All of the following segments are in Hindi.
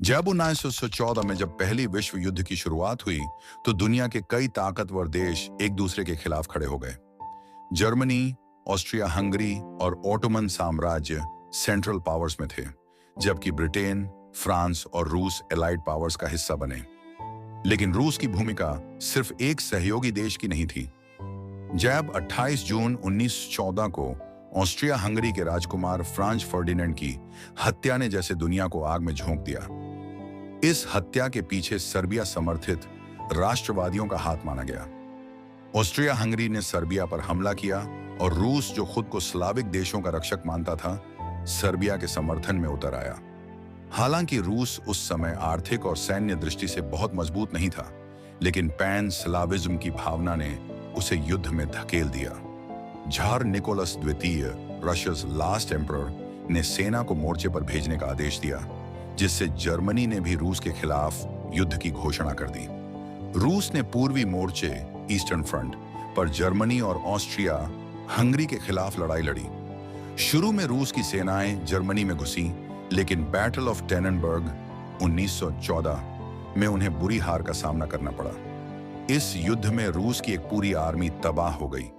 जब 1914 में जब पहली विश्व युद्ध की शुरुआत हुई तो दुनिया के कई ताकतवर देश एक दूसरे के खिलाफ खड़े हो गए। जर्मनी, ऑस्ट्रिया हंगरी और ओटोमन साम्राज्य सेंट्रल पावर्स में थे, जबकि ब्रिटेन, फ्रांस और रूस एलाइड पावर्स का हिस्सा बने। लेकिन रूस की भूमिका सिर्फ एक सहयोगी देश की नहीं थी। जब 28 जून 1914 को ऑस्ट्रिया हंगरी के राजकुमार फ्रांज फर्डिनेंड की हत्या ने जैसे दुनिया को आग में झोंक दिया। इस हत्या के पीछे सर्बिया समर्थित राष्ट्रवादियों का हाथ माना गया। ऑस्ट्रिया हंगरी ने सर्बिया पर हमला किया और रूस, जो खुद को स्लाविक देशों का रक्षक मानता था, सर्बिया के समर्थन में उतर आया। हालांकि रूस उस समय आर्थिक और सैन्य दृष्टि से बहुत मजबूत नहीं था, लेकिन पैन स्लाविज्म की भावना ने उसे युद्ध में धकेल दिया। झार निकोलस द्वितीय, रशिया's लास्ट एम्परर, ने सेना को मोर्चे पर भेजने का आदेश दिया, जिससे जर्मनी ने भी रूस के खिलाफ युद्ध की घोषणा कर दी। रूस ने पूर्वी मोर्चे ईस्टर्न फ्रंट पर जर्मनी और ऑस्ट्रिया हंगरी के खिलाफ लड़ाई लड़ी। शुरू में रूस की सेनाएं जर्मनी में घुसी, लेकिन बैटल ऑफ टेननबर्ग 1914 में उन्हें बुरी हार का सामना करना पड़ा। इस युद्ध में रूस की एक पूरी आर्मी तबाह हो गई।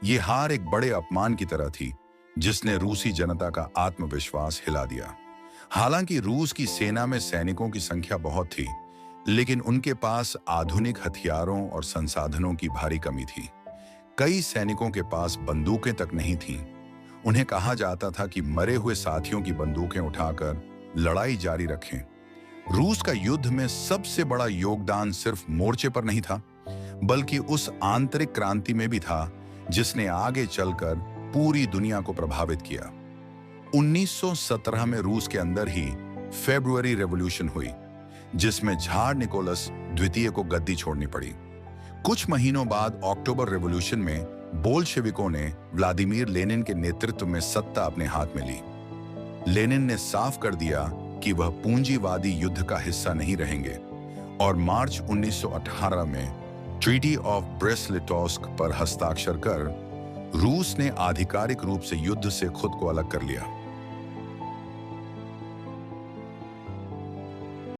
ये हार एक बड़े अपमान की तरह थी, जिसने रूसी जनता का आत्मविश्वास हिला दिया। हालांकि रूस की सेना में सैनिकों की संख्या बहुत थी, लेकिन उनके पास आधुनिक हथियारों और संसाधनों की भारी कमी थी। कई सैनिकों के पास बंदूकें तक नहीं थीं। उन्हें कहा जाता था कि मरे हुए साथियों की बंदूकें उठाकर लड़ाई जारी रखें। रूस का युद्ध में सबसे बड़ा योगदान सिर्फ मोर्चे पर नहीं था, बल्कि उस आंतरिक क्रांति में भी था जिसने आगे चलकर पूरी दुनिया को प्रभावित किया। 1917 में रूस के अंदर ही फेब्रुअरी रेवोल्यूशन हुई, जिसमें झार निकोलस द्वितीय को गद्दी छोड़नी पड़ी। कुछ महीनों बाद अक्टूबर रेवोल्यूशन में बोल्शेविकों ने व्लादिमीर लेनिन के नेतृत्व में सत्ता अपने हाथ में ली। लेनिन ने साफ कर दिया कि वह पूंजीवादी युद्ध का हिस्सा नहीं रहेंगे और मार्च 1918 में ट्रीटी ऑफ ब्रेस्ट-लिटोव्स्क पर हस्ताक्षर कर रूस ने आधिकारिक रूप से युद्ध से खुद को अलग कर लिया।